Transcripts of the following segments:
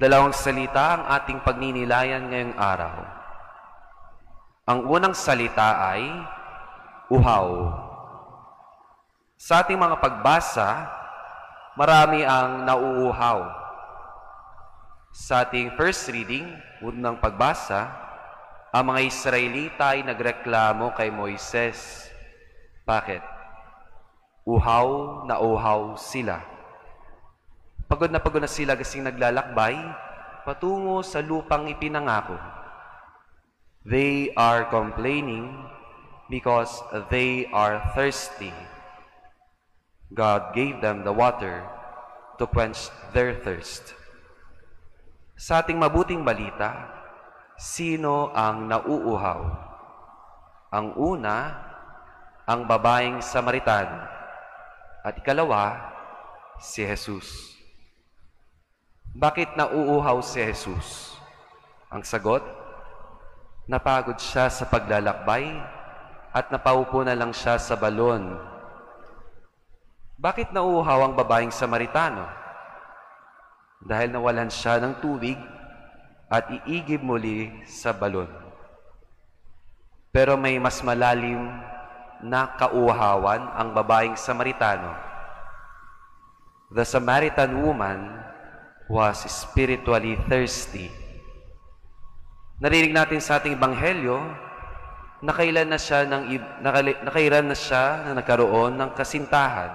Dalawang salita ang ating pagninilayan ngayong araw. Ang unang salita ay uhaw. Sa ating mga pagbasa, marami ang nauuhaw. Sa ating first reading, unang pagbasa, ang mga Israelita ay nagreklamo kay Moises. Bakit? Uhaw na uhaw sila. Pagod na sila kasing naglalakbay patungo sa lupang ipinangako. They are complaining because they are thirsty. God gave them the water to quench their thirst. Sa ating mabuting balita, sino ang nauuhaw? Ang una, ang babaeng Samaritano. At ikalawa, si Jesus. Bakit nauuhaw si Jesus? Ang sagot, napagod siya sa paglalakbay at napaupo na lang siya sa balon. Bakit nauuhaw ang babaeng Samaritano? Dahil nawalan siya ng tubig at iigib muli sa balon. Pero may mas malalim na kauuhawan ang babaeng Samaritano. The Samaritan woman was spiritually thirsty. Narinig natin sa ating ebanghelyo, nakailan na siya na nagkaroon ng kasintahan.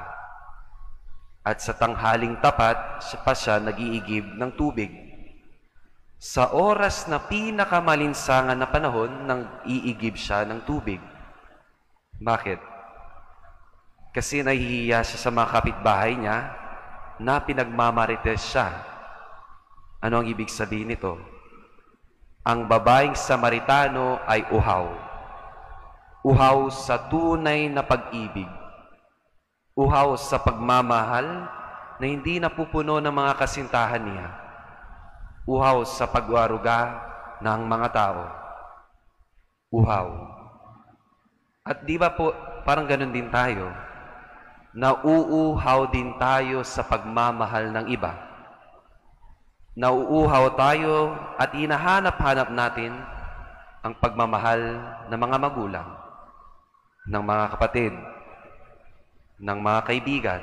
At sa tanghaling tapat, siya nag-iigib ng tubig. Sa oras na pinakamalinsangan na panahon, nang iigib siya ng tubig. Bakit? Kasi nahihiya siya sa mga kapitbahay niya na pinagmamarites siya. Ano ang ibig sabihin nito? Ang babaeng Samaritano ay uhaw. Uhaw sa tunay na pag-ibig. Uhaw sa pagmamahal na hindi napupuno ng mga kasintahan niya. Uhaw sa pagwaruga ng mga tao. Uhaw. At di ba po, parang ganun din tayo, nauuhaw din tayo sa pagmamahal ng iba. Nauuhaw tayo at hinahanap-hanap natin ang pagmamahal ng mga magulang, ng mga kapatid, ng mga kaibigan,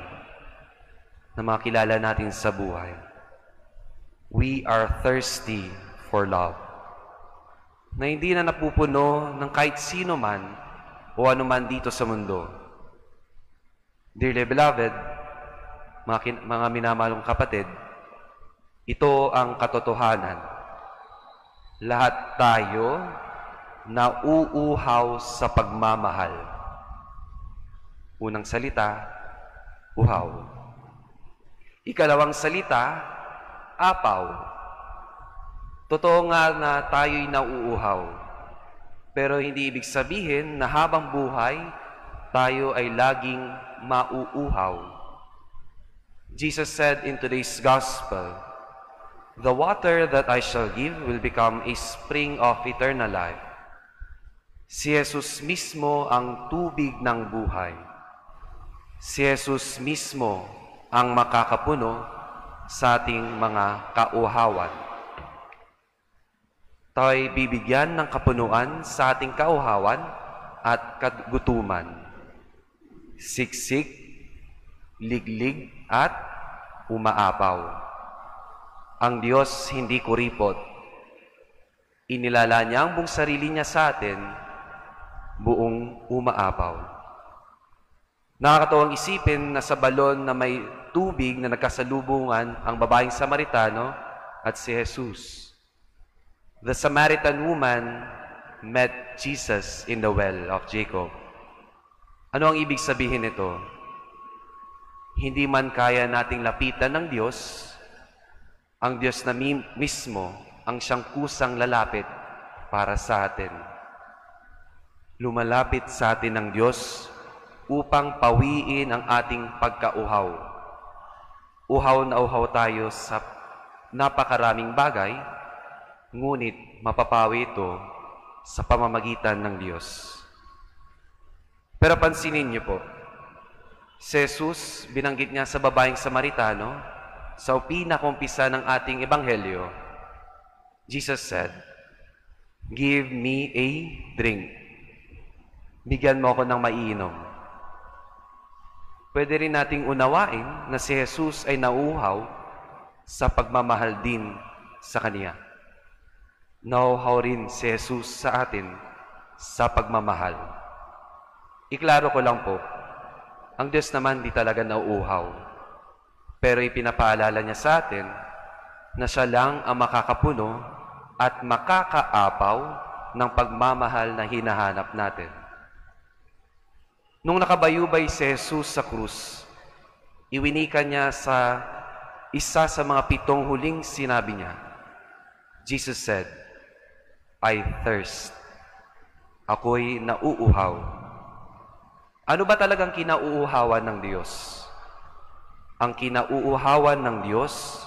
ng mga kilala natin sa buhay. We are thirsty for love. Na hindi na napupuno ng kahit sino man o anuman dito sa mundo. Dearly beloved, mga minamalong kapatid, ito ang katotohanan. Lahat tayo nauuhaw sa pagmamahal. Unang salita, uhaw. Ikalawang salita, apaw. Totoo nga na tayo'y nauuhaw, pero hindi ibig sabihin na habang buhay, tayo ay laging mauuhaw. Jesus said in today's gospel, "The water that I shall give will become a spring of eternal life." Si Jesus mismo ang tubig ng buhay. Si Jesus mismo ang makakapuno sa ating mga kauhawan. Tayo'y bibigyan ng kapunuan sa ating kauhawan at kagutuman. Siksik, liglig, at umaapaw. Ang Diyos hindi kuripot. Inilala niya ang buong sarili niya sa atin, buong umaapaw. Nakakatawang isipin na sa balon na may tubig na nagkasalubungan ang babaeng Samaritano at si Jesus. The Samaritan woman met Jesus in the well of Jacob. Ano ang ibig sabihin nito? Hindi man kaya nating lapitan ng Diyos, ang Diyos na mismo ang siyang kusang lalapit para sa atin. Lumalapit sa atin ng Diyos upang pawiin ang ating pagkauhaw. Uhaw na uhaw tayo sa napakaraming bagay, ngunit mapapawi ito sa pamamagitan ng Diyos. Pero pansinin niyo po, si Jesus, binanggit niya sa babaeng Samaritano, sa pinakakumpisa ng ating ebanghelyo, Jesus said, "Give me a drink." Bigyan mo ako ng maiinom. Pwede rin nating unawain na si Jesus ay nauuhaw sa pagmamahal din sa Kanya. Nauuhaw rin si Jesus sa atin sa pagmamahal. Iklaro ko lang po, ang Diyos naman di talaga nauuhaw. Pero ipinapaalala niya sa atin na siya lang ang makakapuno at makakaapaw ng pagmamahal na hinahanap natin. Nung nakabayubay si Jesus sa krus, iwinika niya sa isa sa mga 7 huling sinabi niya. Jesus said, "I thirst." Ako'y nauuhaw. Ano ba talagang kinauuhawan ng Diyos? Ang kinauuhawan ng Diyos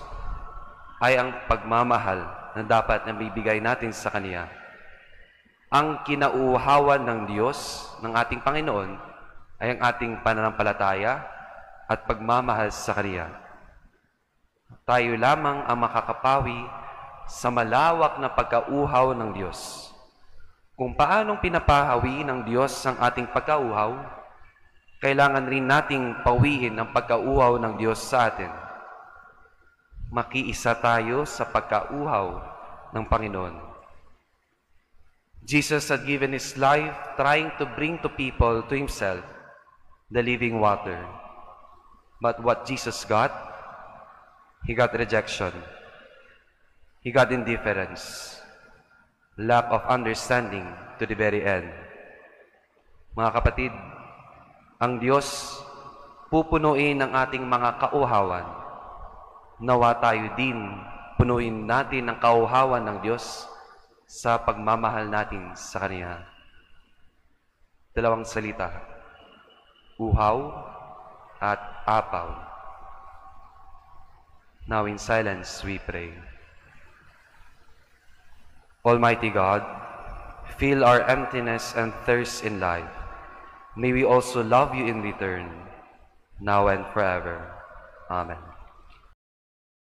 ay ang pagmamahal na dapat na bibigay natin sa Kanya. Ang kinauuhawan ng Diyos, ng ating Panginoon, ay ang ating pananampalataya at pagmamahal sa Kanya. Tayo lamang ang makakapawi sa malawak na pagkauhaw ng Diyos. Kung paanong pinapahawi ng Diyos ang ating pagkauhaw, kailangan rin nating pawiin ang pagkauhaw ng Diyos sa atin. Makiisa tayo sa pagkauhaw ng Panginoon. Jesus had given His life trying to bring to people to Himself the living water. But what Jesus got? He got rejection. He got indifference. Lack of understanding to the very end. Mga kapatid, ang Diyos pupunuin ang ating mga kauhawan. Nawa tayo din punuin natin ang kauhawan ng Diyos sa pagmamahal natin sa Kanya. 2 salita, uhaw at apaw. Now in silence we pray. Almighty God, fill our emptiness and thirst in life. May we also love you in return, now and forever. Amen.